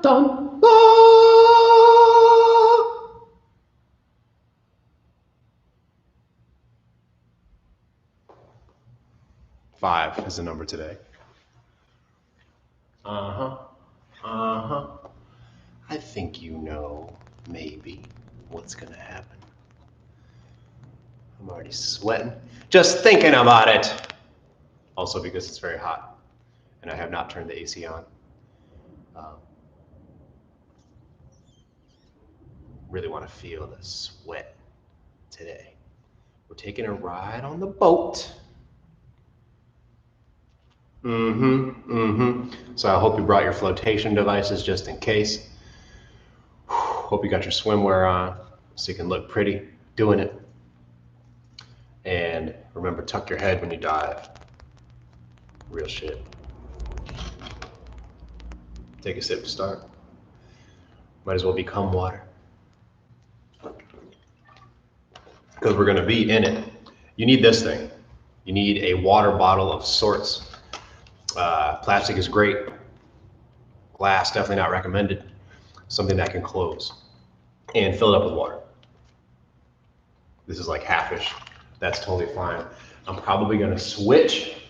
dun. 5 is the number today. I think you know, maybe, what's gonna happen. I'm already sweating, just thinking about it. Also because it's very hot, and I have not turned the AC on. Really want to feel the sweat today. We're taking a ride on the boat. So I hope you brought your flotation devices just in case. Hope you got your swimwear on so you can look pretty doing it. And remember, tuck your head when you dive. Real shit. Take a sip to start. Might as well become water. Because we're gonna be in it. You need this thing. You need a water bottle of sorts. Plastic is great. Glass, definitely not recommended. Something that can close. And fill it up with water. This is like halfish. That's totally fine. I'm probably gonna switch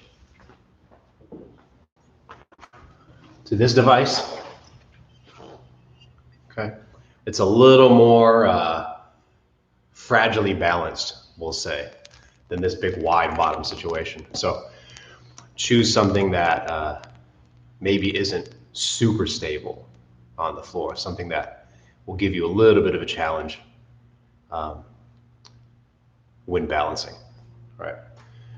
to this device. Okay. It's a little more fragilely balanced, we'll say, than this big wide bottom situation. So choose something that maybe isn't super stable on the floor, something that will give you a little bit of a challenge when balancing, right?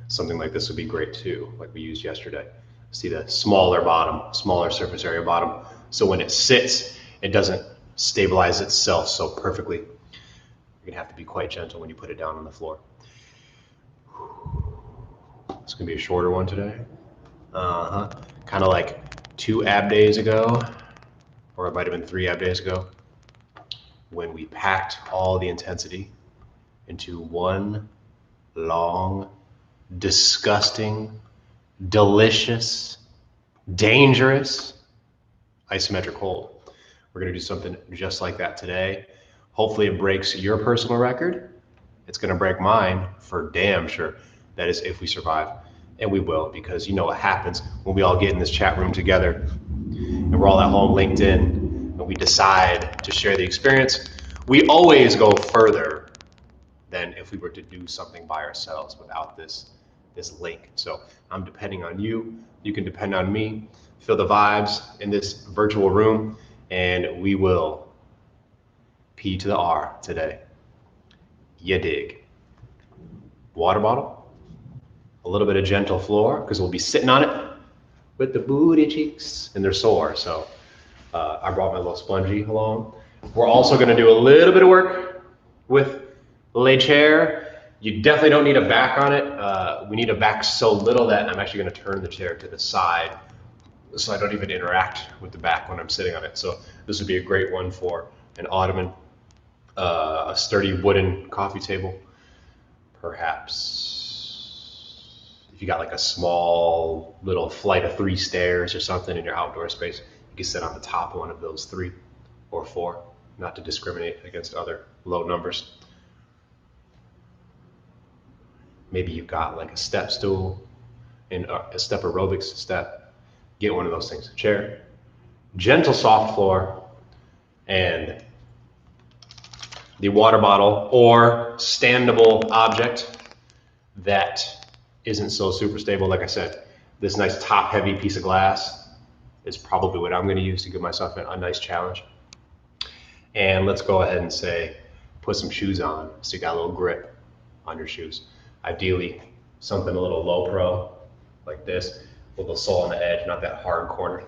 Something like this would be great too, like we used yesterday. See the smaller bottom, smaller surface area bottom. So when it sits, it doesn't stabilize itself so perfectly. You're gonna have to be quite gentle when you put it down on the floor. It's gonna be a shorter one today. Kind of like 2 ab days ago, or it might have been 3 ab days ago, when we packed all the intensity into one long, disgusting, delicious, dangerous isometric hold. We're gonna do something just like that today. Hopefully it breaks your personal record. It's gonna break mine for damn sure. That is if we survive, and we will, because you know what happens when we all get in this chat room together and we're all at home linked in and we decide to share the experience. We always go further than if we were to do something by ourselves without this link. So I'm depending on you. You can depend on me. Feel the vibes in this virtual room, and we will P to the R today. You dig. Water bottle, a little bit of gentle floor, because we'll be sitting on it with the booty cheeks, and they're sore. So I brought my little spongy along. We're also gonna do a little bit of work with the lay chair. You definitely don't need a back on it. We need a back so little that I'm actually gonna turn the chair to the side so I don't even interact with the back when I'm sitting on it. So this would be a great one for an ottoman, a sturdy wooden coffee table, perhaps. If you got like a small little flight of 3 stairs or something in your outdoor space, you can sit on the top of one of those 3 or 4, not to discriminate against other low numbers. Maybe you've got like a step stool and a step aerobics step. Get one of those things. Chair, gentle soft floor, and the water bottle or standable object that isn't so super stable. Like I said, this nice top heavy piece of glass is probably what I'm gonna use to give myself a nice challenge. And let's go ahead and say, put some shoes on so you got a little grip on your shoes. Ideally, something a little low pro like this, with the sole on the edge, not that hard corner,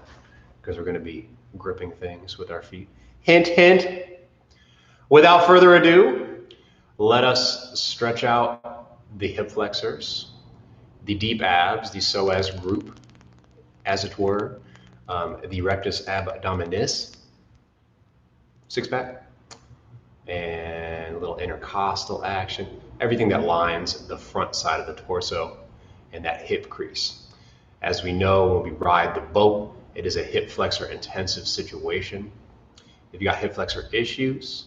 because we're gonna be gripping things with our feet. Hint, hint. Without further ado, let us stretch out the hip flexors, the deep abs, the psoas group, as it were, the rectus abdominis, 6-pack, and a little intercostal action, everything that lines the front side of the torso and that hip crease. As we know, when we ride the boat, It is a hip flexor intensive situation. If you got hip flexor issues,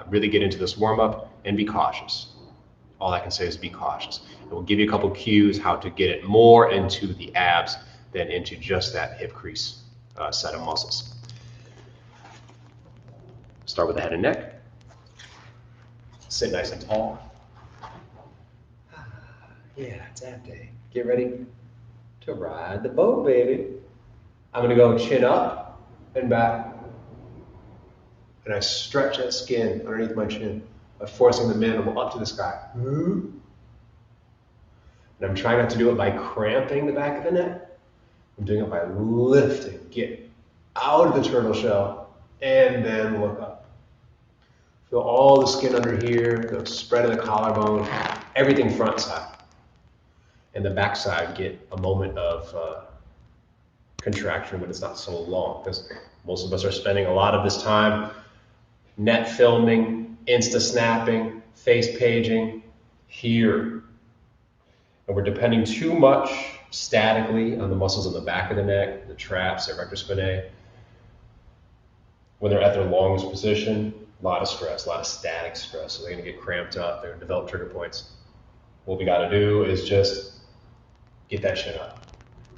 really get into this warm up and be cautious. All I can say is be cautious. And we'll give you a couple cues how to get it more into the abs than into just that hip crease set of muscles. Start with the head and neck. Sit nice and tall. Yeah, it's ab day. Get ready to ride the boat, baby. I'm gonna go chin up and back. And I stretch that skin underneath my chin by forcing the mandible up to the sky. And I'm trying not to do it by cramping the back of the neck. I'm doing it by lifting. Get out of the turtle shell and then look up. Feel all the skin under here, the spread of the collarbone, everything front side. And the back side, get a moment of contraction, but it's not so long, because most of us are spending a lot of this time net filming, insta snapping, face paging here. And we're depending too much statically on the muscles on the back of the neck, the traps, erector spinae. When they're at their longest position, a lot of stress, a lot of static stress. So they're gonna get cramped up, they're gonna develop trigger points. What we gotta do is just get that chin up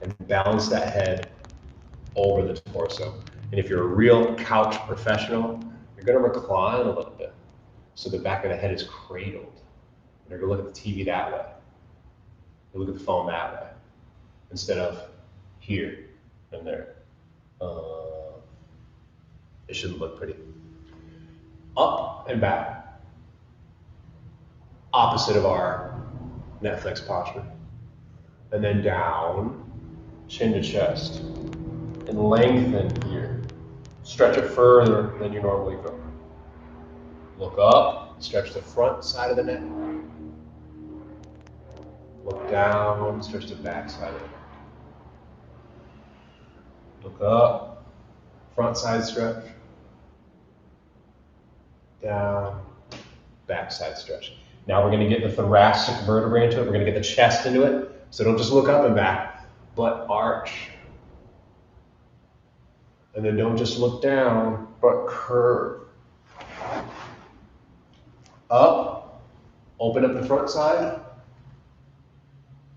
and balance that head over the torso. And if you're a real couch professional, you're gonna recline a little bit. So the back of the head is cradled. And you're gonna look at the TV that way. You look at the phone that way, instead of here and there. It shouldn't look pretty. Up and back. Opposite of our Netflix posture. And then down, chin to chest. And lengthen here. Stretch it further than you normally go. Look up, stretch the front side of the neck. Look down, stretch the back side of the neck. Look up, front side stretch. Down, back side stretch. Now we're going to get the thoracic vertebrae into it. We're going to get the chest into it. So don't just look up and back, but arch. And then don't just look down, but curve. Up, open up the front side.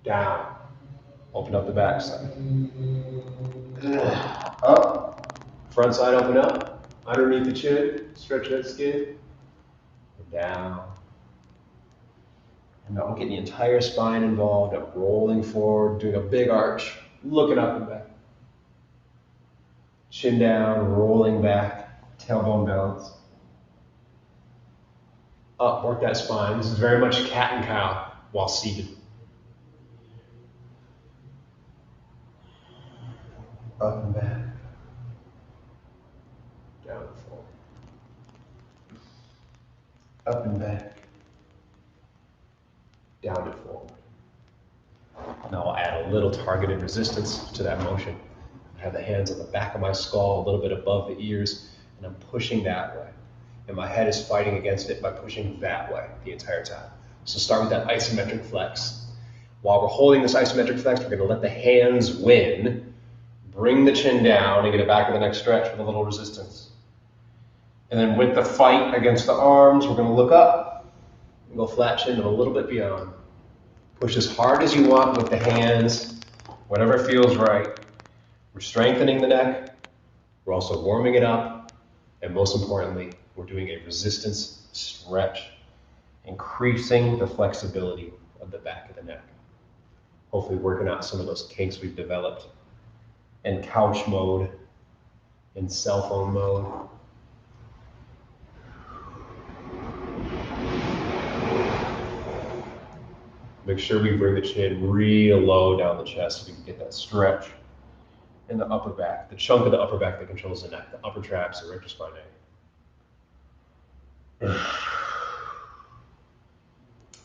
Down, open up the back side. Up, front side open up, underneath the chin, stretch that skin. Down. And now we'll get the entire spine involved, up rolling forward, doing a big arch, looking up and back. Chin down, rolling back, tailbone balance. Up, work that spine. This is very much cat and cow while seated. Up and back. Down and forward. Up and back. Down and forward. Now I'll add a little targeted resistance to that motion. I have the hands on the back of my skull, a little bit above the ears, and I'm pushing that way. And my head is fighting against it by pushing that way the entire time. So start with that isometric flex. While we're holding this isometric flex, we're gonna let the hands win, bring the chin down and get it back to the neck stretch with a little resistance. And then with the fight against the arms, we're gonna look up and go flat chin and a little bit beyond. Push as hard as you want with the hands, whatever feels right. We're strengthening the neck, we're also warming it up, and most importantly, we're doing a resistance stretch, increasing the flexibility of the back of the neck. Hopefully working out some of those kinks we've developed in couch mode, in cell phone mode. Make sure we bring the chin real low down the chest so we can get that stretch in the upper back, the chunk of the upper back that controls the neck, the upper traps, erector spinae.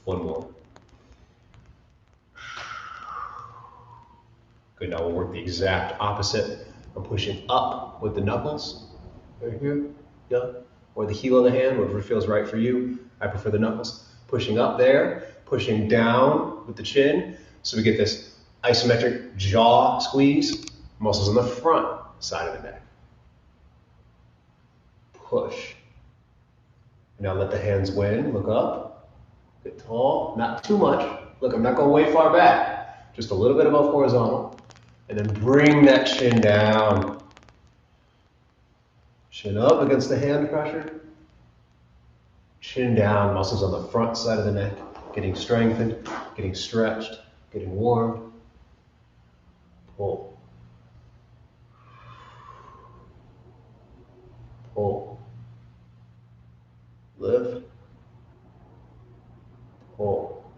One more. Good, now we'll work the exact opposite. I'm pushing up with the knuckles, right here, yeah, or the heel of the hand, whatever feels right for you. I prefer the knuckles. Pushing up there, pushing down with the chin, so we get this Isometric jaw squeeze, muscles on the front side of the neck. Push. Now let the hands win, look up, get tall, not too much. Look, I'm not going way far back, just a little bit above horizontal. And then bring that chin down. Chin up against the hand pressure. Chin down, muscles on the front side of the neck, getting strengthened, getting stretched, getting warmed. Pull. Pull. Lift. Pull.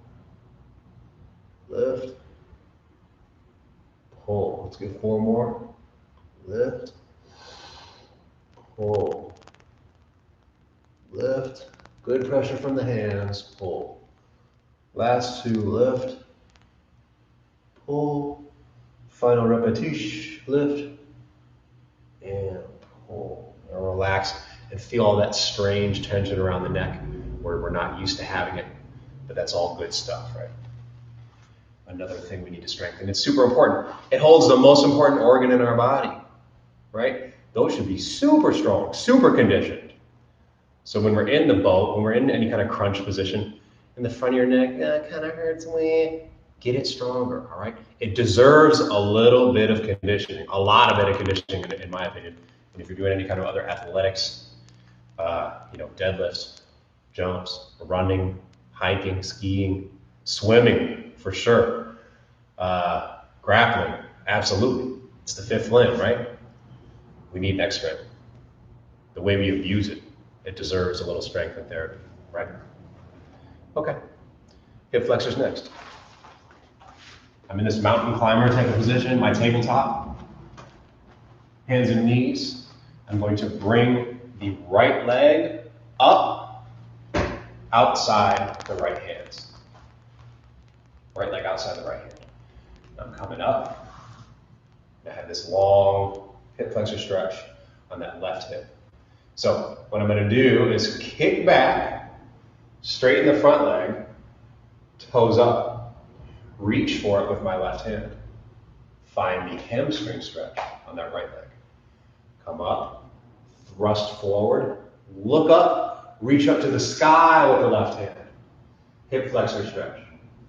Lift. Pull. Let's get 4 more. Lift. Pull. Lift. Good pressure from the hands. Pull. Last 2. Lift. Pull. Final repetition. Lift. And pull. And relax and feel all that strange tension around the neck where we're not used to having it. But that's all good stuff, right? Another thing we need to strengthen. It's super important. It holds the most important organ in our body, right? Those should be super strong, super conditioned. So when we're in the boat, when we're in any kind of crunch position, in the front of your neck, it kind of hurts me. Get it stronger, all right? It deserves a little bit of conditioning, a lot of bit of conditioning, in my opinion. And if you're doing any kind of other athletics, deadlifts, jumps, running, hiking, skiing, swimming, for sure. Grappling, absolutely. It's the 5th limb, right? We need neck strength. The way we abuse it, it deserves a little strength and therapy, right? Okay. Hip flexors next. I'm in this mountain climber type of position, my tabletop. Hands and knees. I'm going to bring the right leg up outside the right hands. Right leg outside the right hand. I'm coming up. I have this long hip flexor stretch on that left hip. So what I'm going to do is kick back, straighten the front leg, toes up, reach for it with my left hand. Find the hamstring stretch on that right leg. Come up, thrust forward, look up, reach up to the sky with the left hand. Hip flexor stretch,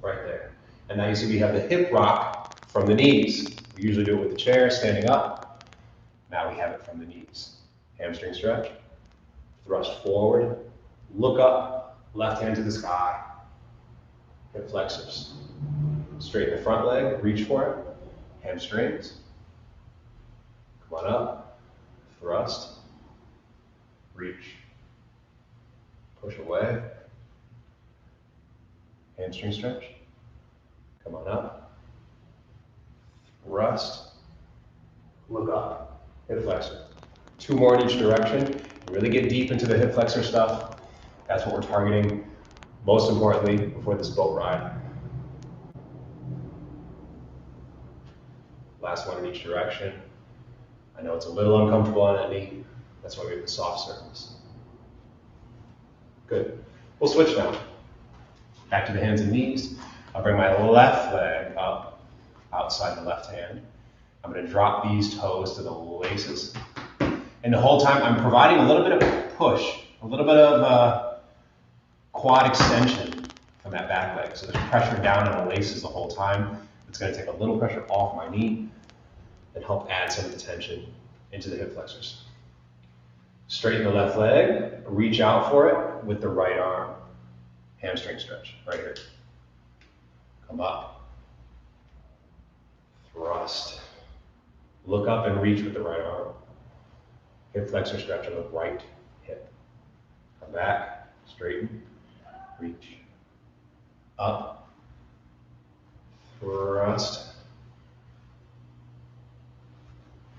right there. And now you see we have the hip rock from the knees. We usually do it with the chair, standing up. Now we have it from the knees. Hamstring stretch, thrust forward, look up, left hand to the sky. Hip flexors. Straighten the front leg, reach for it. Hamstrings. Come on up, thrust, reach, push away. Hamstring stretch. Come on up, thrust, look up, hip flexor. 2 more in each direction. Really get deep into the hip flexor stuff. That's what we're targeting, most importantly, before this boat ride. Last one in each direction. I know it's a little uncomfortable on that knee. That's why we have the soft surface. Good. We'll switch now. Back to the hands and knees. I'll bring my left leg up outside the left hand. I'm going to drop these toes to the laces. And the whole time I'm providing a little bit of push, a little bit of quad extension from that back leg. So there's pressure down on the laces the whole time. It's going to take a little pressure off my knee and help add some of the tension into the hip flexors. Straighten the left leg, reach out for it with the right arm. Hamstring stretch, right here. Come up. Thrust. Look up and reach with the right arm. Hip flexor stretch on the right hip. Come back, straighten, reach. Up. Thrust.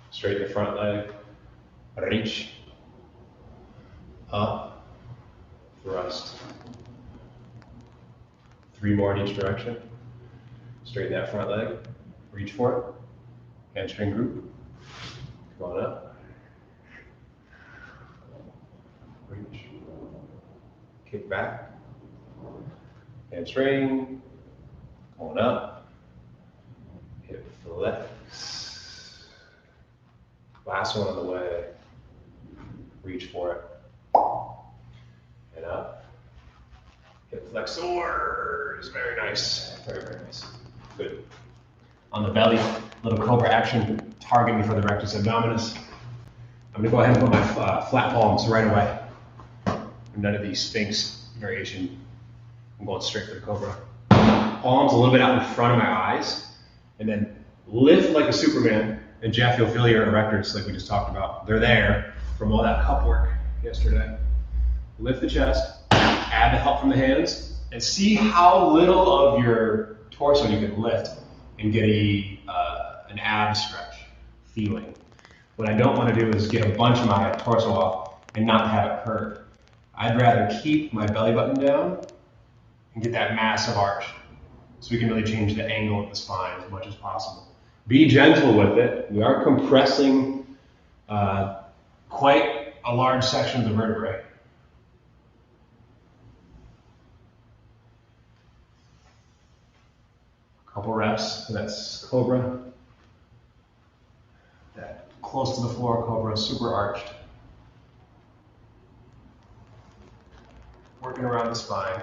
Straighten the front leg. Reach. Up. Thrust. 3 more in each direction. Straighten that front leg. Reach for it. Hamstring group. Come on up. Reach. Kick back. Hamstring. Come on up. Flex. Last one on the way. Reach for it. And up. Hip flexors. Very nice. Very, very nice. Good. On the belly, little cobra action, targeting for the rectus abdominis. I'm gonna go ahead and put my flat palms right away. None of these sphinx variation. I'm going straight for the cobra. Palms a little bit out in front of my eyes, and then lift like a Superman. And Jeff, you'll feel your erectors like we just talked about. They're there from all that cup work yesterday. Lift the chest, add the help from the hands, and see how little of your torso you can lift and get an ab stretch feeling. What I don't want to do is get a bunch of my torso off and not have it hurt. I'd rather keep my belly button down and get that massive arch so we can really change the angle of the spine as much as possible. Be gentle with it. We are compressing quite a large section of the vertebrae. Couple reps, so that's cobra. That close to the floor cobra, super arched. Working around the spine.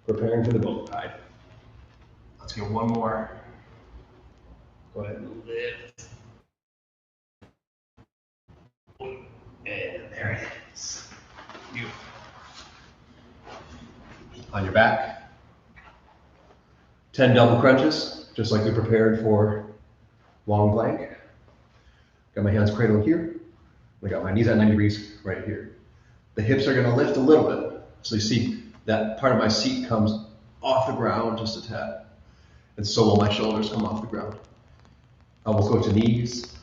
Preparing for the boat ride. Let's get one more. Go ahead and lift. And there it is. Beautiful. On your back. 10 double crunches, just like we prepared for long plank. Got my hands cradled here. I got my knees at 90 degrees right here. The hips are gonna lift a little bit. So you see that part of my seat comes off the ground just a tad. And so will my shoulders come off the ground. Elbows go to knees,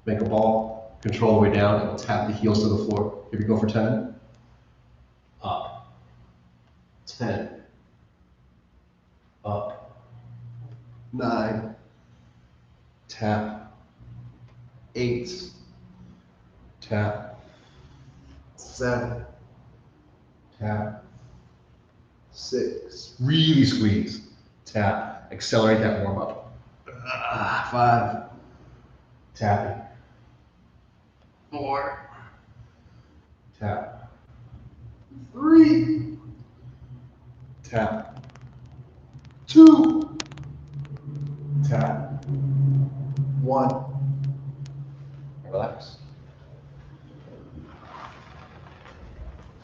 make a ball, control the way down, and we'll tap the heels to the floor. Here we go for 10. Up. 10. Up. 9. Tap. 8. Tap. 7. Tap. 6. Really squeeze. Tap. Accelerate that warm up. 5. Tapping. 4. Tap. 3. Tap. 2. Tap. 1. Relax.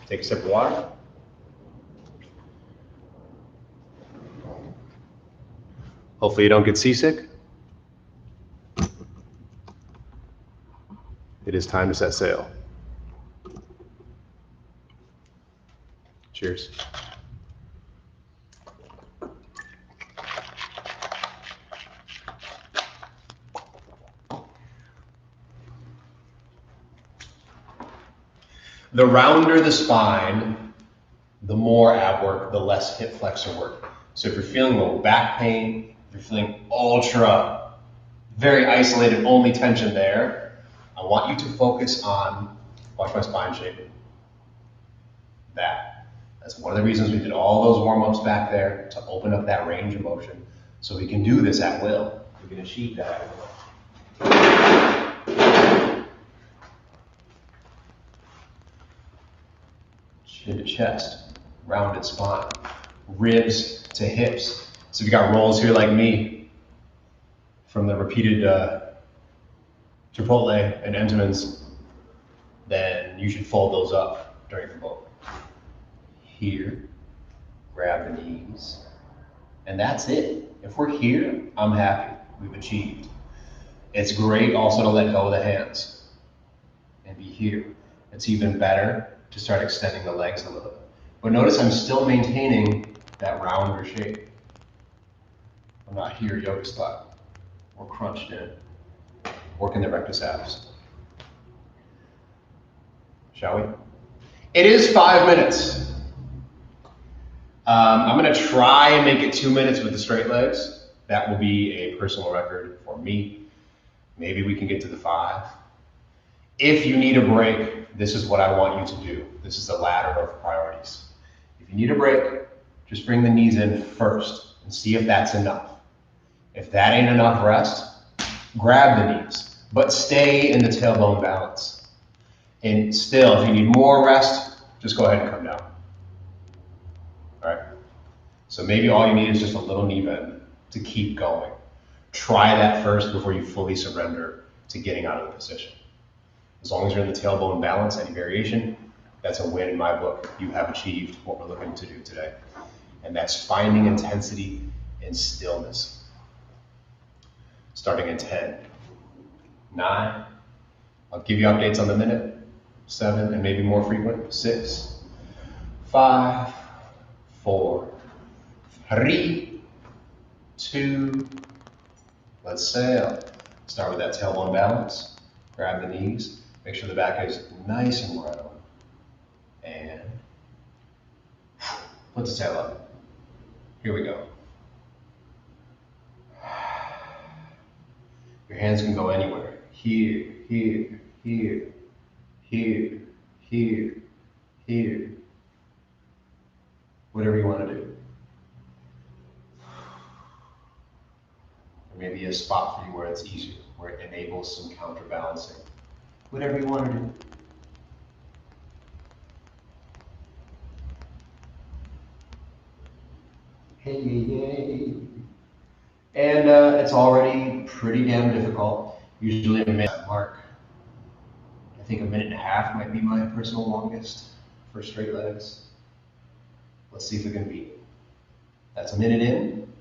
Take a sip of water. Hopefully you don't get seasick. It is time to set sail. Cheers. The rounder the spine, the more ab work, the less hip flexor work. So if you're feeling low back pain, if you're feeling ultra, very isolated, only tension there, I want you to focus on, watch my spine shape. That's one of the reasons we did all those warm-ups back there, to open up that range of motion, so we can do this at will. We can achieve that at will. Chin to chest, rounded spine, ribs to hips. So if you got rolls here like me, from the repeated Chipotle and Entenmann's, then you should fold those up during the boat. Here, grab the knees, and that's it. If we're here, I'm happy, we've achieved. It's great also to let go of the hands and be here. It's even better to start extending the legs a little bit. But notice I'm still maintaining that rounder shape. I'm not here yoga spot or crunched in, working the rectus abs. Shall we? It is 5 minutes. I'm gonna try and make it 2 minutes with the straight legs. That will be a personal record for me. Maybe we can get to the 5. If you need a break, this is what I want you to do. This is the ladder of priorities. If you need a break, just bring the knees in first and see if that's enough. If that ain't enough rest, grab the knees, but stay in the tailbone balance. And still, if you need more rest, just go ahead and come down. All right? So maybe all you need is just a little knee bend to keep going. Try that first before you fully surrender to getting out of the position. As long as you're in the tailbone balance, any variation, that's a win in my book. You have achieved what we're looking to do today. And that's finding intensity and stillness. Starting in 10, 9, I'll give you updates on the minute, 7, and maybe more frequent, 6, 5, 4, 3, 2, let's sail. Start with that tailbone balance. Grab the knees. Make sure the back is nice and round. And put the tail up. Here we go. Your hands can go anywhere. Here, here, here, here, here, here. Whatever you want to do. Or maybe a spot for you where it's easier, where it enables some counterbalancing. Whatever you want to do. Hey, hey. And it's already pretty damn difficult. Usually a minute mark. I think a minute and a half might be my personal longest for straight legs. Let's see if we can beat it. That's a minute in.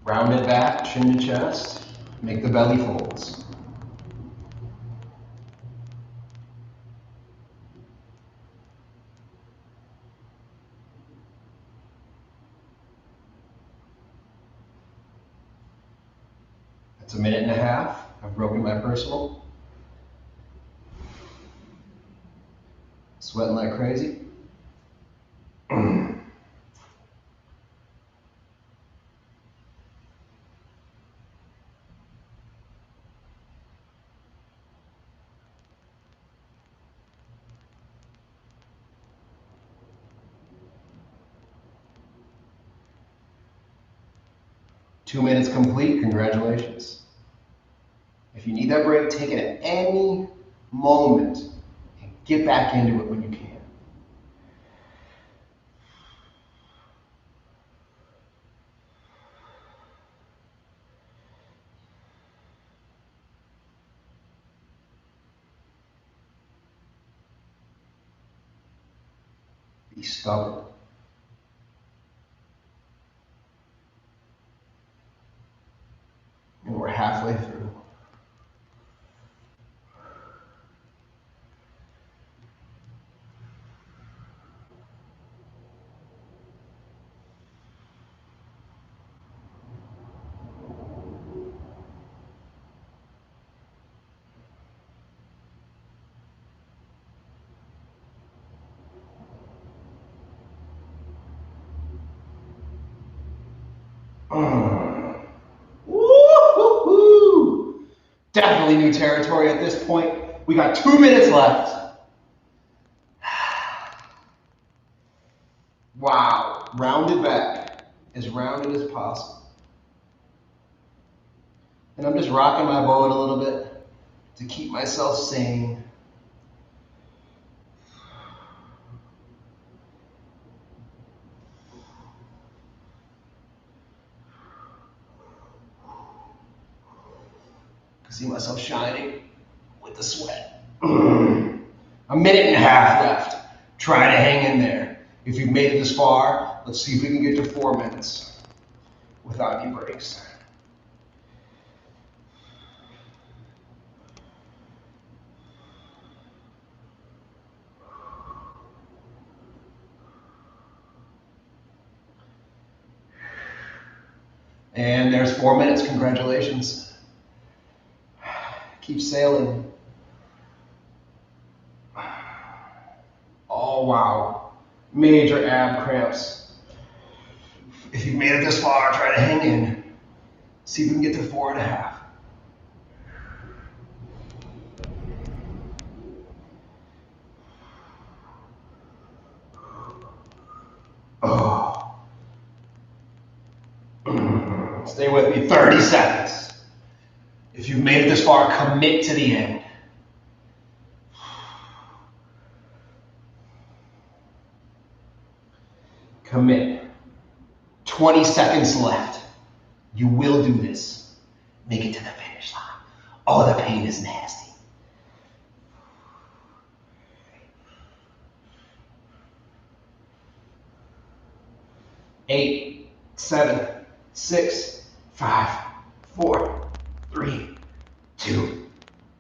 Rounded back, chin to chest. Make the belly folds. That's a minute and a half. I've broken my personal. Sweating like crazy. 2 minutes complete, congratulations. If you need that break, take it at any moment and get back into it when you can. Be stubborn. And we're halfway through. Woo-hoo-hoo! Definitely new territory at this point. We got 2 minutes left. Wow, rounded back, as rounded as possible. And I'm just rocking my boat a little bit to keep myself sane. See myself shining with the sweat. A minute and a half left. Try to hang in there. If you've made it this far, let's see if we can get to 4 minutes without any breaks. And there's 4 minutes, congratulations. Keep sailing. Oh wow, major ab cramps. If you've made it this far, try to hang in. See if we can get to 4.5. Stay with me, 30 seconds. If you've made it this far, commit to the end. Commit. 20 seconds left. You will do this. Make it to the finish line. Oh, the pain is nasty. 8, 7, 6, 5, 4, 3, 2,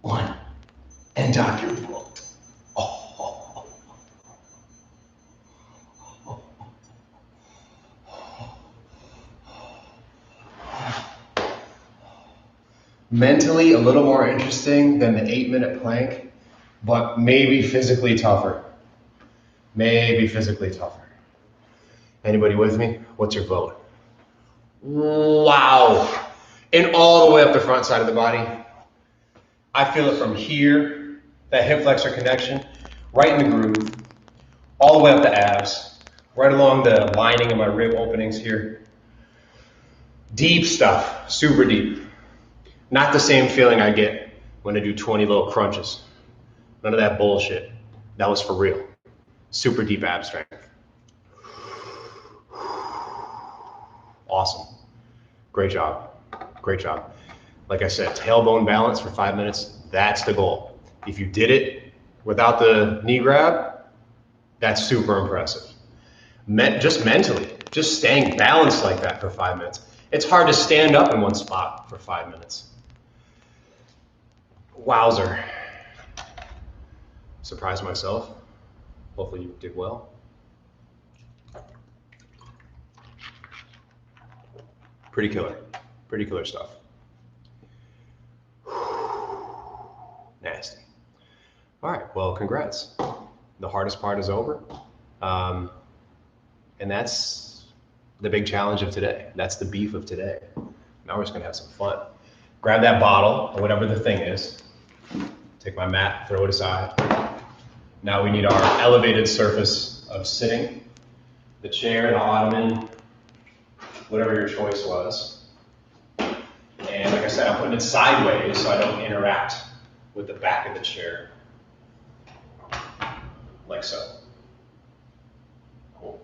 1. And Dr. Bolt. Oh. Mentally a little more interesting than the 8-minute plank, but maybe physically tougher. Maybe physically tougher. Anybody with me? What's your vote? Wow. And all the way up the front side of the body. I feel it from here, that hip flexor connection, right in the groove, all the way up the abs, right along the lining of my rib openings here. Deep stuff, super deep. Not the same feeling I get when I do 20 little crunches. None of that bullshit. That was for real. Super deep ab strength. Awesome. Great job. Great job. Like I said, tailbone balance for 5 minutes, that's the goal. If you did it without the knee grab, that's super impressive. Just mentally, just staying balanced like that for 5 minutes. It's hard to stand up in one spot for 5 minutes. Wowzer. Surprised myself. Hopefully you did well. Pretty killer stuff. Nasty. All right, well, congrats. The hardest part is over. And that's the big challenge of today. That's the beef of today. Now we're just gonna have some fun. Grab that bottle, or whatever the thing is. Take my mat, throw it aside. Now we need our elevated surface of sitting. The chair, the ottoman, whatever your choice was. And like I said, I'm putting it sideways so I don't interact with the back of the chair. Like so. Cool.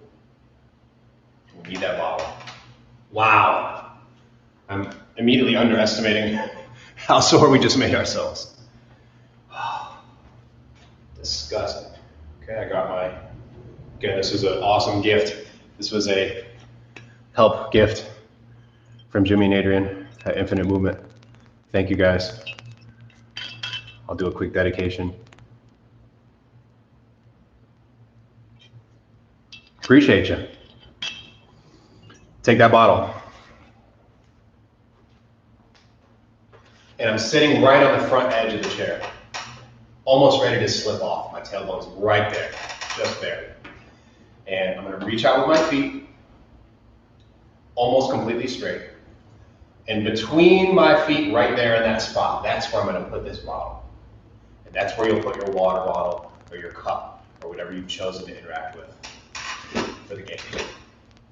We need that bottle. Wow. I'm immediately underestimating how sore we just made ourselves. Disgusting. Okay, I got again, this was an awesome gift. This was a help gift from Jimmy and Adrian at Infinite Movement. Thank you guys. I'll do a quick dedication. Appreciate you. Take that bottle. And I'm sitting right on the front edge of the chair, almost ready to slip off. My tailbone's right there, just there. And I'm gonna reach out with my feet, almost completely straight. And between my feet, right there in that spot, that's where I'm gonna put this bottle. And that's where you'll put your water bottle or your cup or whatever you've chosen to interact with for the game.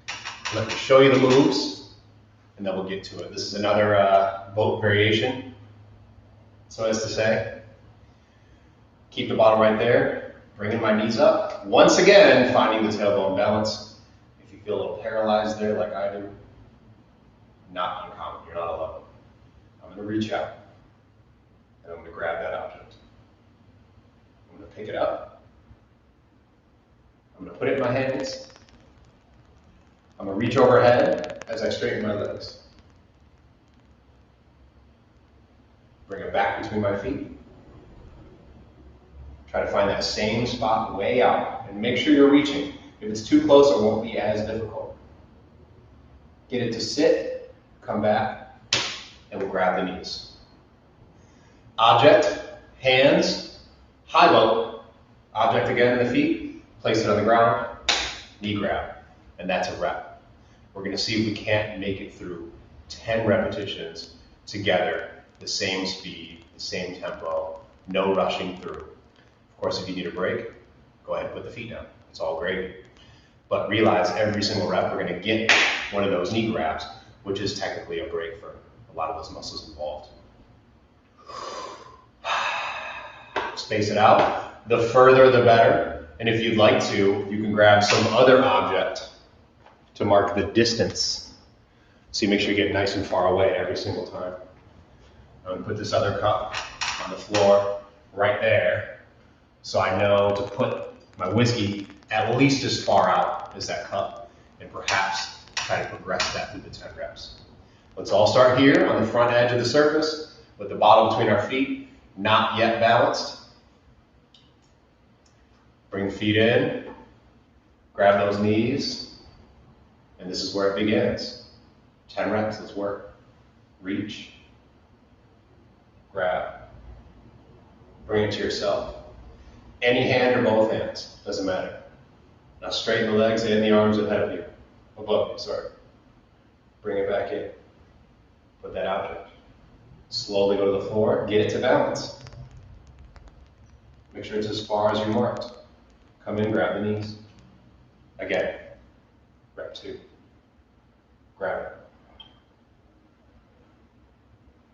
I'm gonna show you the moves and then we'll get to it. This is another boat variation, so as to say. Keep the bottle right there, bringing my knees up. Once again, finding the tailbone balance. If you feel a little paralyzed there like I do, not uncommon, you're not alone. I'm gonna reach out and I'm gonna grab that object. I'm gonna pick it up. I'm gonna put it in my hands. I'm gonna reach overhead as I straighten my legs. Bring it back between my feet. Try to find that same spot way out and make sure you're reaching. If it's too close, it won't be as difficult. Get it to sit, come back, and we'll grab the knees. Object, hands, high boat. Object again in the feet, place it on the ground, knee grab, and that's a rep. We're gonna see if we can't make it through 10 repetitions together, the same speed, the same tempo, no rushing through. Of course, if you need a break, go ahead and put the feet down. It's all great. But realize every single rep, we're gonna get one of those knee grabs, which is technically a break for a lot of those muscles involved. Space it out. The further the better. And if you'd like to, you can grab some other object to mark the distance. So you make sure you get nice and far away every single time. I'm going to put this other cup on the floor right there, so I know to put my whiskey at least as far out as that cup, and perhaps try to progress that through the 10 reps. Let's all start here on the front edge of the surface with the bottom between our feet, not yet balanced. Bring the feet in, grab those knees, and this is where it begins. 10 reps, let's work. Reach, grab, bring it to yourself. Any hand or both hands, doesn't matter. Now straighten the legs and the arms ahead of you, above you, sorry. Bring it back in. Put that object. Slowly go to the floor, get it to balance. Make sure it's as far as you marked. Come in, grab the knees. Again, rep 2. Grab it.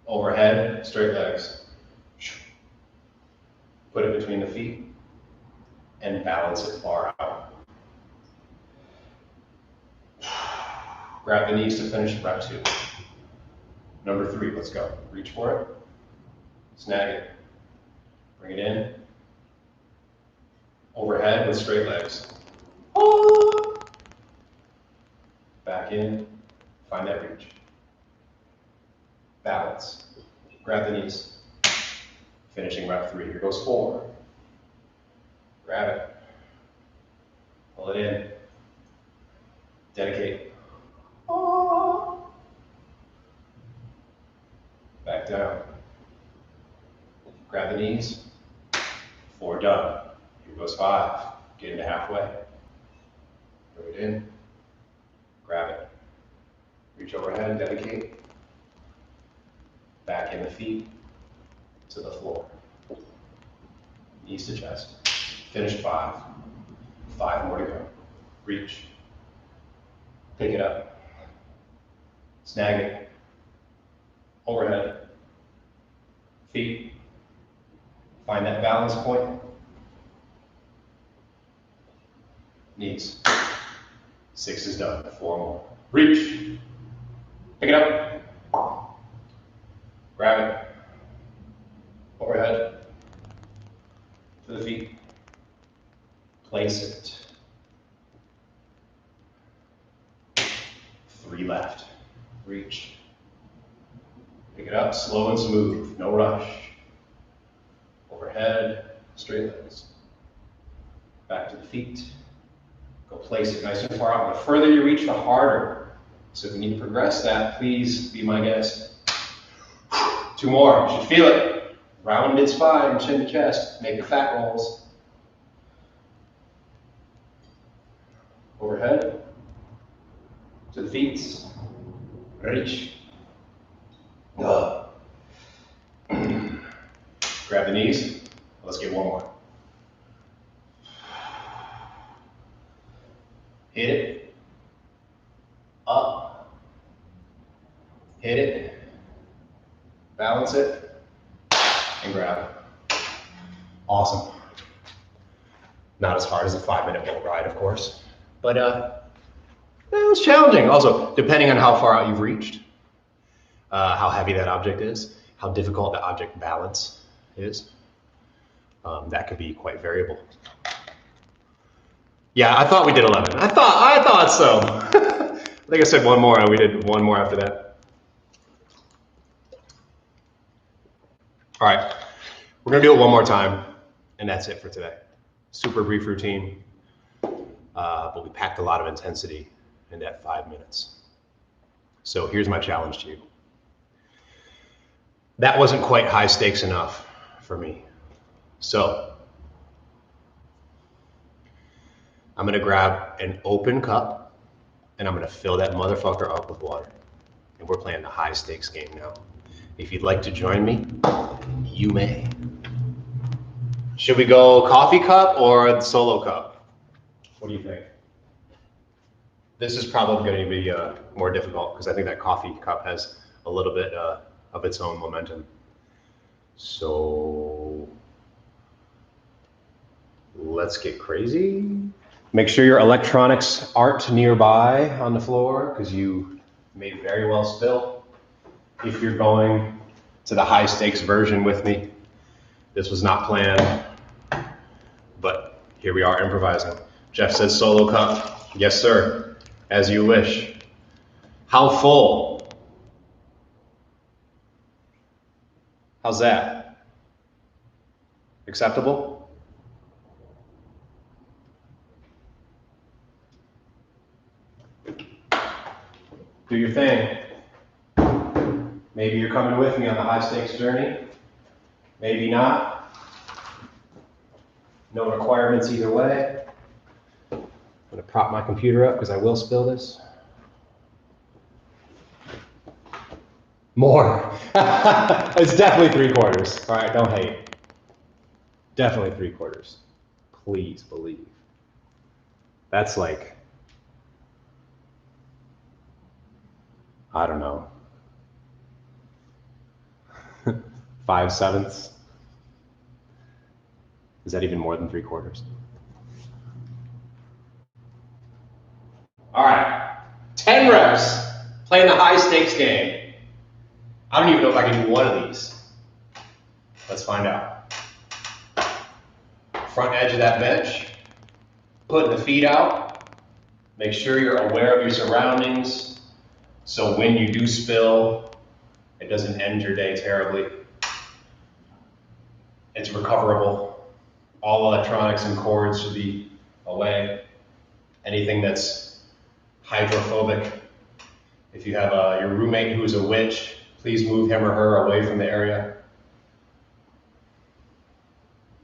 Overhead, straight legs. Put it between the feet and balance it far out. Grab the knees to finish rep 2. Number 3, let's go. Reach for it. Snag it. Bring it in. Overhead with straight legs. Back in. Find that reach. Balance. Grab the knees. Finishing rep 3. Here goes 4. Grab it. Pull it in. Dedicate. Back down. Grab the knees. 4 done. Here goes 5. Get into halfway. Bring it in. Grab it. Reach overhead and dedicate. Back in the feet to the floor. Knees to chest. Finish 5. 5 more to go. Reach. Pick it up. Snag it. Overhead. Feet. Find that balance point. Knees. 6 is done. 4 more. Reach. Pick it up. Grab it. Overhead. To the feet. Place it. 3 left. Reach. Pick it up, slow and smooth, no rush. Overhead, straight legs. Back to the feet. Go place it nice and far out. The further you reach, the harder. So if you need to progress that, please be my guest. 2 more, you should feel it. Rounded spine, chin to chest, make the fat rolls. Overhead, to the feet, reach. Grab the knees. Let's get 1 more. Hit it. Up. Hit it. Balance it. And grab it. Awesome. Not as hard as a 5-minute boat ride, of course. But it was challenging. Also, depending on how far out you've reached, how heavy that object is, how difficult the object balance is, that could be quite variable. Yeah, I thought we did 11. I thought so. I think I said 1 more, and we did 1 more after that. All right, we're gonna do it 1 more time, and that's it for today. Super brief routine, but we packed a lot of intensity in that 5 minutes. So here's my challenge to you. That wasn't quite high stakes enough for me. So I'm gonna grab an open cup and I'm gonna fill that motherfucker up with water. And we're playing the high stakes game now. If you'd like to join me, you may. Should we go coffee cup or solo cup? What do you think? This is probably going to be more difficult because I think that coffee cup has a little bit of its own momentum. So let's get crazy. Make sure your electronics aren't nearby on the floor because you may very well spill. If you're going to the high stakes version with me, this was not planned, but here we are improvising. Jeff says solo cup. Yes, sir. As you wish. How full? How's that? Acceptable? Do your thing. Maybe you're coming with me on the high stakes journey. Maybe not. No requirements either way. I'm going to prop my computer up because I will spill this. More. It's definitely 3/4. All right, don't hate. Definitely 3/4. Please believe. That's like, I don't know, 5/7. Is that even more than 3/4? All right, 10 reps playing the high stakes game. I don't even know if I can do one of these. Let's find out. Front edge of that bench, putting the feet out. Make sure you're aware of your surroundings. So when you do spill, it doesn't end your day terribly. It's recoverable. All electronics and cords should be away. Anything that's hydrophobic. If you have your roommate who's a witch, please move him or her away from the area.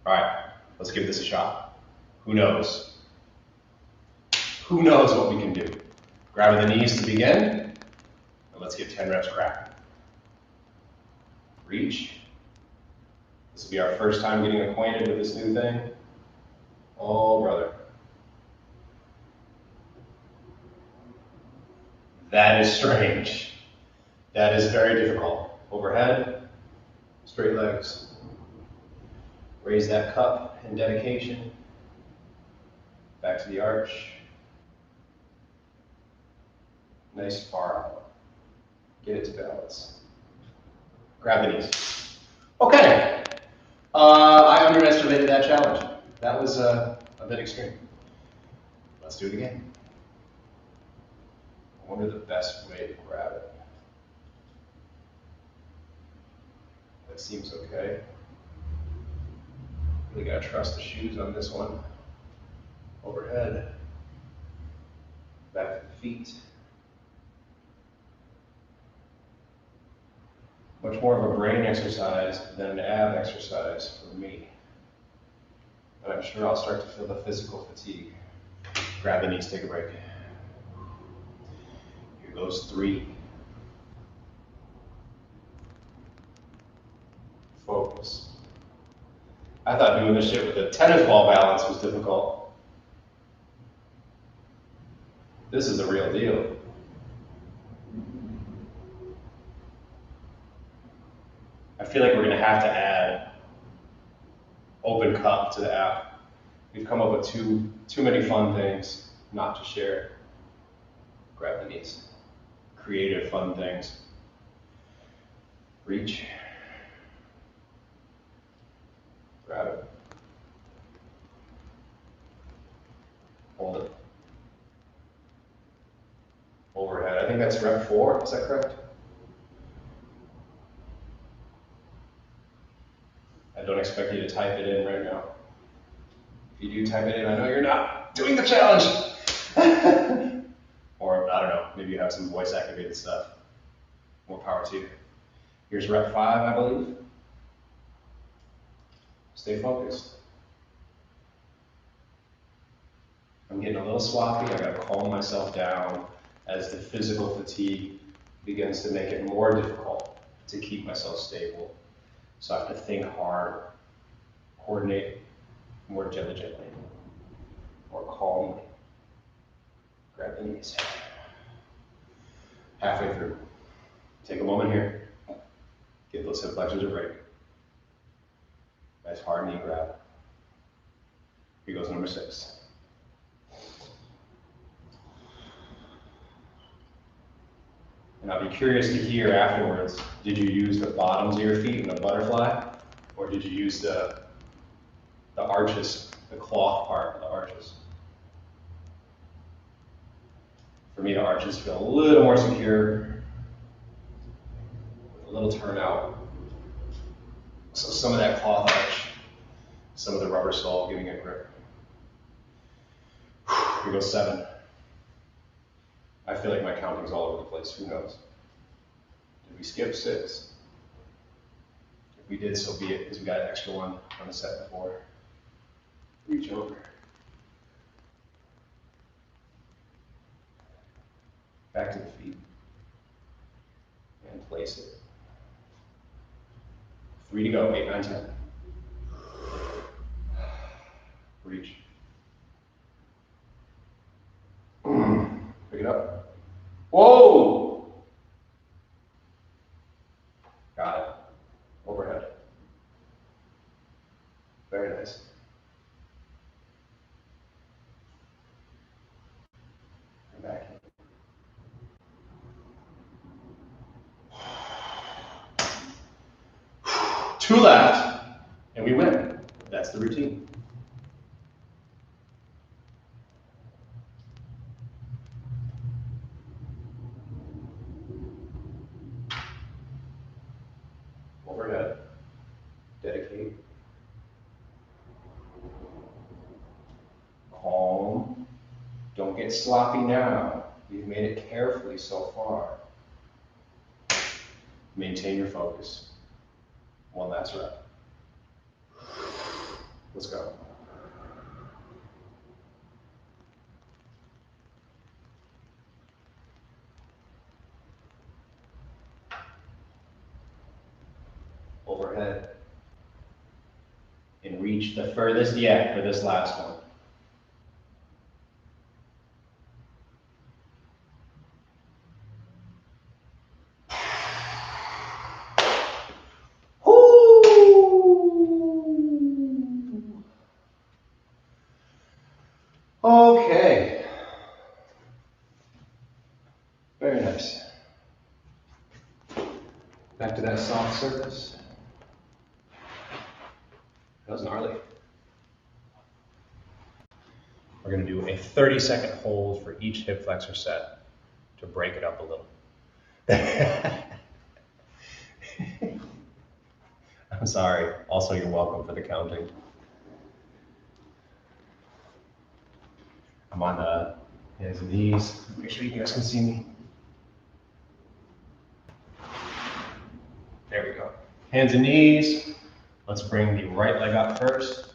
All right, let's give this a shot. Who knows? Who knows what we can do? Grabbing the knees to begin, and let's get 10 reps cracking. Reach. This will be our first time getting acquainted with this new thing. Oh, brother. That is strange. That is very difficult. Overhead, straight legs. Raise that cup in dedication. Back to the arch. Nice far out. Get it to balance. Grab the knees. Okay. I underestimated that challenge. That was a bit extreme. Let's do it again. I wonder the best way to grab it. That seems okay. Really gotta trust the shoes on this one. Overhead. Back to the feet. Much more of a brain exercise than an ab exercise for me. And I'm sure I'll start to feel the physical fatigue. Grab the knees, take a break. Here goes 3. Focus. I thought doing this shit with a tennis ball balance was difficult. This is a real deal. I feel like we're gonna have to add open cup to the app. We've come up with too many fun things not to share. Grab the knees. Creative, fun things. Reach. Grab it. Hold it. Overhead. I think that's rep 4. Is that correct? I don't expect you to type it in right now. If you do type it in, I know you're not doing the challenge. Or, I don't know, maybe you have some voice activated stuff. More power to you. Here's rep 5, I believe. Stay focused. I'm getting a little sloppy. I gotta calm myself down as the physical fatigue begins to make it more difficult to keep myself stable. So I have to think hard, coordinate more diligently, more calmly. Grab the knees. Halfway through. Take a moment here. Give those hip flexors a break. Nice hard knee grab. Here goes number 6. And I'll be curious to hear afterwards, did you use the bottoms of your feet in a butterfly? Or did you use the arches, the cloth part of the arches? For me, the arches feel a little more secure, a little turnout. So some of that cloth arch, some of the rubber sole giving it grip. Here goes 7. I feel like my counting's all over the place. Who knows? Did we skip 6? If we did, so be it, because we got an extra one on the set before. Reach over. Back to the feet. And place it. 3 to go. 8, 9, 10. Reach. Pick it up. Whoa! Got it. Overhead. Very nice. And back in. Two left, and we win. That's the routine. Overhead. Dedicate. Calm. Don't get sloppy now. You've made it carefully so far. Maintain your focus. One last rep. Let's go. Overhead. And reach the furthest yet for this last one. Okay. Very nice. Back to that soft surface. That was gnarly. We're going to do a 30-second hold for each hip flexor set to break it up a little. I'm sorry. Also, you're welcome for the counting. I'm on the hands and knees. Make sure you guys can see me. There we go. Hands and knees. Let's bring the right leg up first.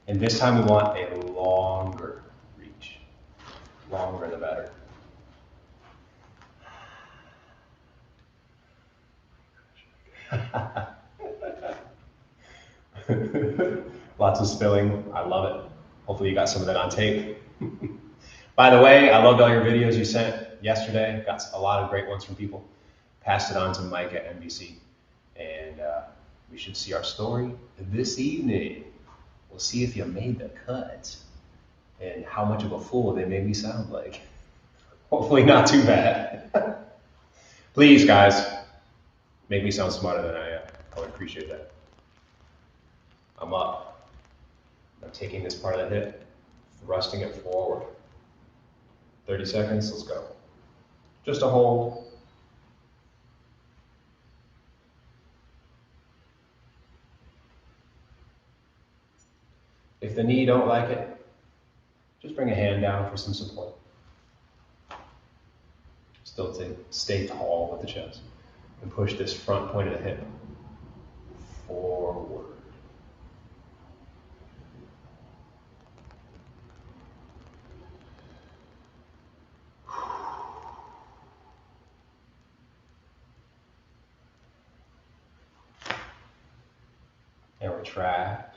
And this time we want a longer reach. Longer the better. Lots of spilling. I love it. Hopefully you got some of that on tape. By the way, I loved all your videos you sent yesterday. Got a lot of great ones from people. Passed it on to Mike at NBC. And we should see our story this evening. We'll see if you made the cut and how much of a fool they made me sound like. Hopefully not too bad. Please, guys, make me sound smarter than I am. I would appreciate that. I'm up. I'm taking this part of the hip, thrusting it forward. 30 seconds, let's go. Just a hold. If the knee don't like it, just bring a hand down for some support. Still stay tall with the chest and push this front point of the hip forward. And retract.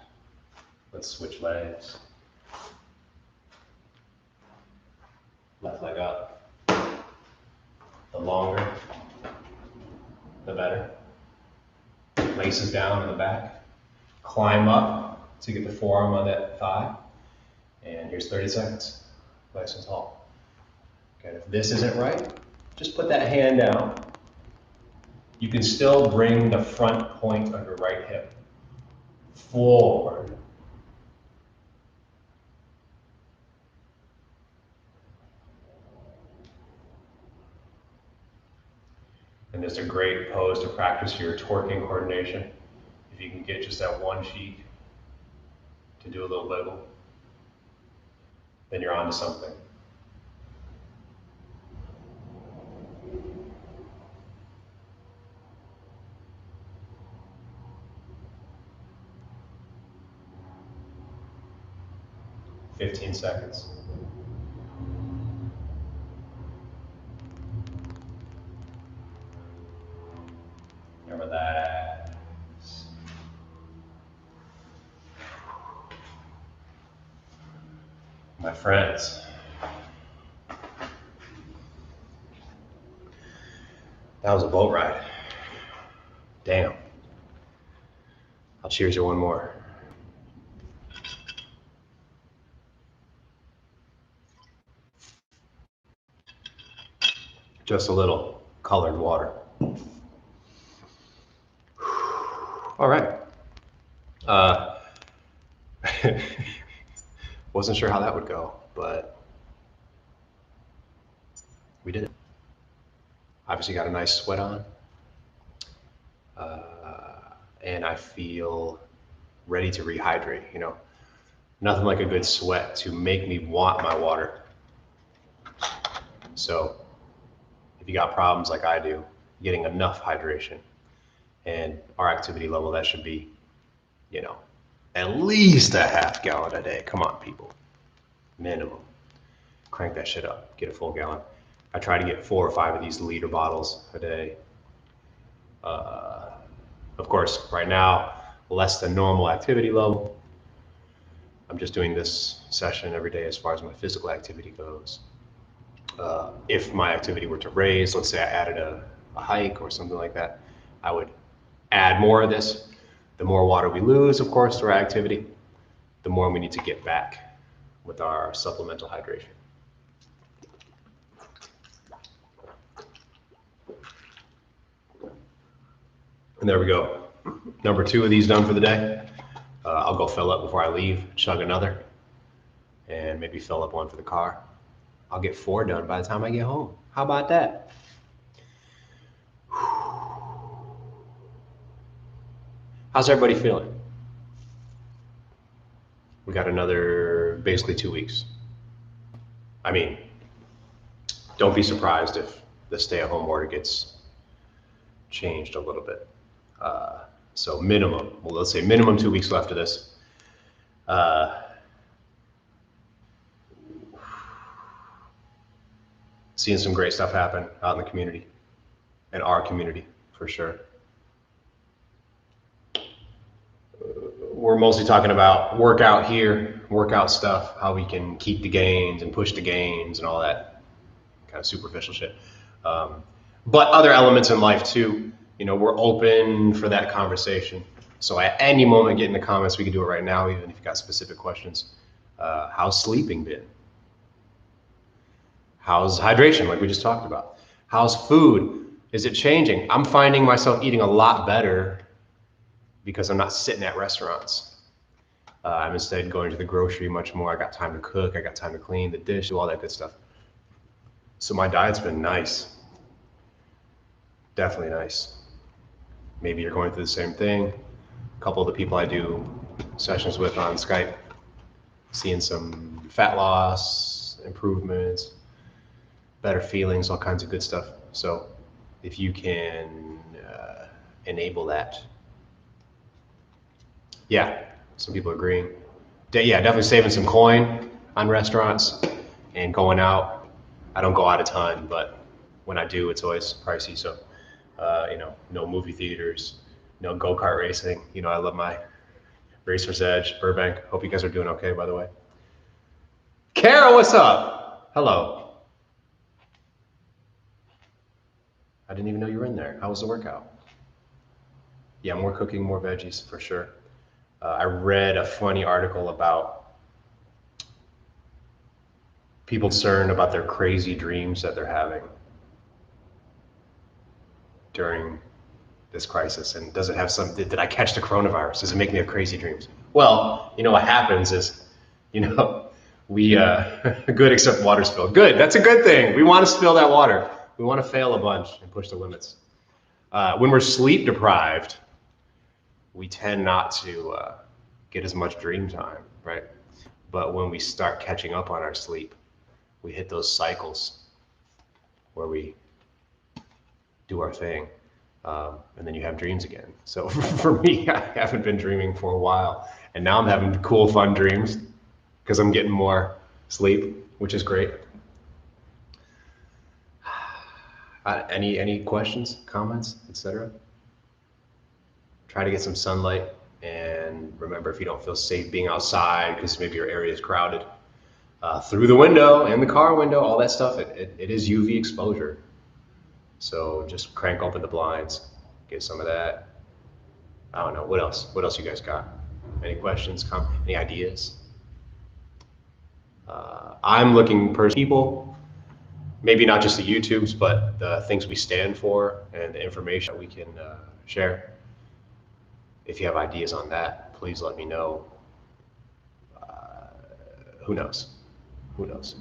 Let's switch legs. Left leg up. The longer, the better. Laces down in the back. Climb up to get the forearm on that thigh. And here's 30 seconds. Nice and tall. Okay, if this isn't right, just put that hand down. You can still bring the front point of your right hip forward. And this is a great pose to practice your twerking coordination. If you can get just that one cheek to do a little wiggle, then you're onto something. "15 seconds. Relax. My friends, that was a boat ride. Damn. I'll cheers you one more. Just a little colored water. All right. Wasn't sure how that would go, but we did it. Obviously got a nice sweat on. And I feel ready to rehydrate, you know. Nothing like a good sweat to make me want my water. So if you got problems like I do, getting enough hydration, and our activity level, that should be, you know, at least a half gallon a day. Come on, people. Minimum. Crank that shit up. Get a full gallon. I try to get 4 or 5 of these liter bottles a day. Of course, right now, less than normal activity level. I'm just doing this session every day as far as my physical activity goes. If my activity were to raise, let's say I added a hike or something like that, I would add more of this. The more water we lose, of course, through our activity, the more we need to get back with our supplemental hydration. And there we go. Number 2 of these done for the day. I'll go fill up before I leave, chug another, and maybe fill up one for the car. I'll get 4 done by the time I get home. How about that? How's everybody feeling? We got another basically 2 weeks. I mean, don't be surprised if the stay-at-home order gets changed a little bit. So minimum, well, let's say minimum 2 weeks left of this. Seeing some great stuff happen out in the community, in our community, for sure. We're mostly talking about workout here, workout stuff, how we can keep the gains and push the gains and all that kind of superficial shit. But other elements in life too, you know, we're open for that conversation. So at any moment, get in the comments. We can do it right now, even if you've got specific questions. How's sleeping been? How's hydration, like we just talked about? How's food? Is it changing? I'm finding myself eating a lot better because I'm not sitting at restaurants. I'm instead going to the grocery much more. I got time to cook. I got time to clean the dish, do all that good stuff. So my diet's been nice. Definitely nice. Maybe you're going through the same thing. A couple of the people I do sessions with on Skype, seeing some fat loss, improvements, better feelings, all kinds of good stuff. So if you can enable that, yeah, some people agreeing. Yeah, definitely saving some coin on restaurants and going out. I don't go out a ton, but when I do, it's always pricey. So, you know, no movie theaters, no go-kart racing. You know, I love my Racer's Edge, Burbank. Hope you guys are doing okay, by the way. Carol, what's up? Hello. I didn't even know you were in there. How was the workout? Yeah, more cooking, more veggies for sure. I read a funny article about people concerned about their crazy dreams that they're having during this crisis. And does it have some, did I catch the coronavirus? Does it make me have crazy dreams? Well, you know what happens is, we, good except water spill. Good, that's a good thing. We want to spill that water. We want to fail a bunch and push the limits. When we're sleep deprived, we tend not to get as much dream time, right? But when we start catching up on our sleep, we hit those cycles where we do our thing, and then you have dreams again. So for me, I haven't been dreaming for a while, and now I'm having cool, fun dreams because I'm getting more sleep, which is great. Any questions, comments, etc.? Try to get some sunlight, and remember, if you don't feel safe being outside because maybe your area is crowded, through the window and the car window, all that stuff, it is UV exposure. So just crank open the blinds, get some of that. I don't know, what else? What else you guys got? Any questions, any ideas? I'm looking for people, maybe not just the YouTubes, but the things we stand for and the information that we can share. If you have ideas on that, please let me know. Who knows? Who knows?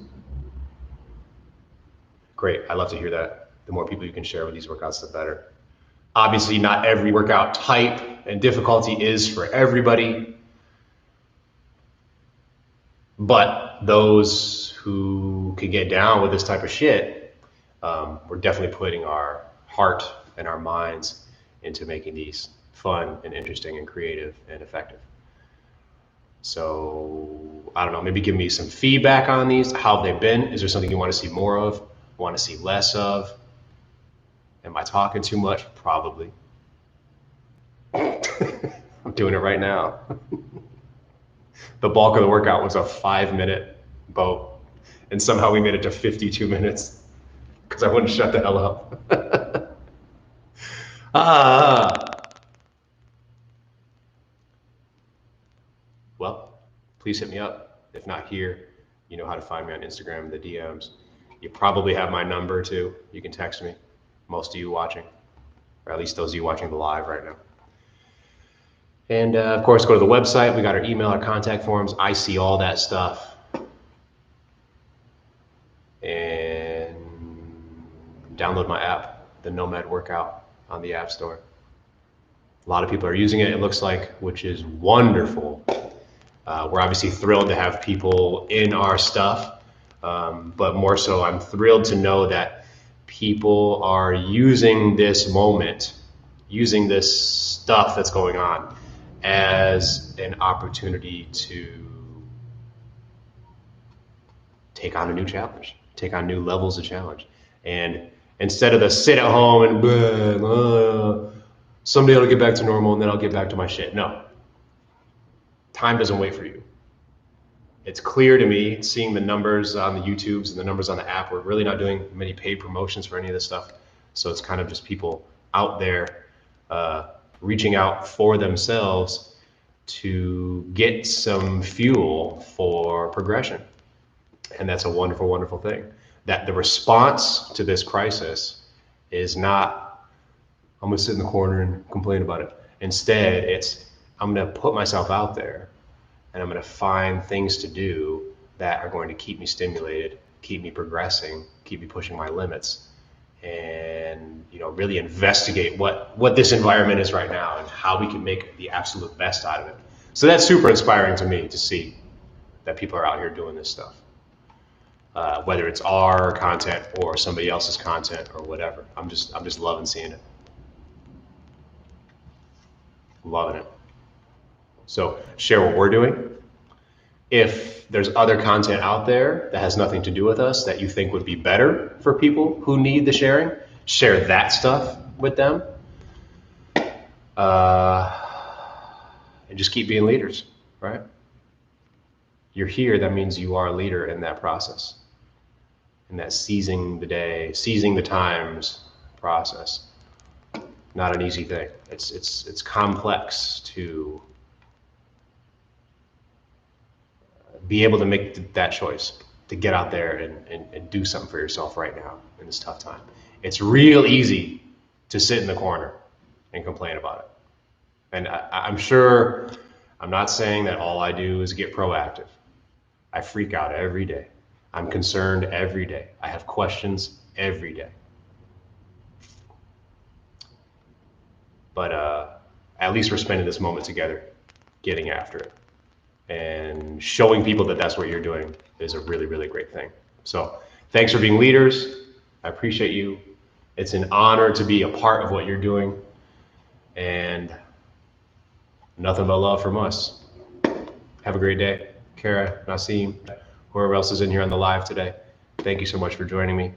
Great, I love to hear that. The more people you can share with these workouts, the better. Obviously, not every workout type and difficulty is for everybody, but those who can get down with this type of shit, we're definitely putting our heart and our minds into making these fun and interesting and creative and effective. So I don't know, maybe give me some feedback on these. How have they been? Is there something you want to see more of, want to see less of? Am I talking too much? Probably. I'm doing it right now. The bulk of the workout was a 5-minute boat, and somehow we made it to 52 minutes because I wouldn't shut the hell up. Well, please hit me up. If not here, you know how to find me on Instagram, the DMs. You probably have my number too. You can text me, most of you watching, or at least those of you watching the live right now. And of course, go to the website. We got our email, our contact forms. I see all that stuff. And download my app, the Nomad Workout, on the App Store. A lot of people are using it, it looks like, which is wonderful. We're obviously thrilled to have people in our stuff, but more so, I'm thrilled to know that people are using this moment, using this stuff that's going on as an opportunity to take on a new challenge, take on new levels of challenge. And instead of the sit at home and someday it'll get back to normal and then I'll get back to my shit. No, time doesn't wait for you. It's clear to me, seeing the numbers on the YouTubes and the numbers on the app, we're really not doing many paid promotions for any of this stuff. So it's kind of just people out there reaching out for themselves to get some fuel for progression. And that's a wonderful, wonderful thing. That the response to this crisis is not, I'm gonna sit in the corner and complain about it. Instead, it's, I'm gonna put myself out there and I'm gonna find things to do that are going to keep me stimulated, keep me progressing, keep me pushing my limits, and really investigate what this environment is right now and how we can make the absolute best out of it. So that's super inspiring to me to see that people are out here doing this stuff. Whether it's our content or somebody else's content or whatever. I'm just loving seeing it. Loving it. So share what we're doing. If there's other content out there that has nothing to do with us that you think would be better for people who need the sharing, share that stuff with them. And just keep being leaders, right? You're here, that means you are a leader in that process. And that seizing the day, seizing the times, process. Not an easy thing. It's complex to be able to make that choice, to get out there and do something for yourself right now in this tough time. It's real easy to sit in the corner and complain about it. And I'm sure, I'm not saying that all I do is get proactive. I freak out every day. I'm concerned every day. I have questions every day. But at least we're spending this moment together, getting after it. And showing people that that's what you're doing is a really, really great thing. So thanks for being leaders. I appreciate you. It's an honor to be a part of what you're doing. And nothing but love from us. Have a great day. Kara, Nassim, whoever else is in here on the live today, thank you so much for joining me.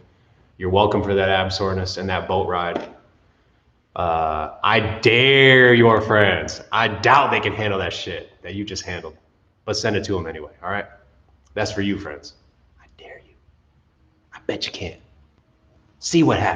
You're welcome for that ab soreness and that boat ride. I dare your friends. I doubt they can handle that shit that you just handled. But send it to them anyway, all right? That's for you, friends. I dare you. I bet you can. See what happens.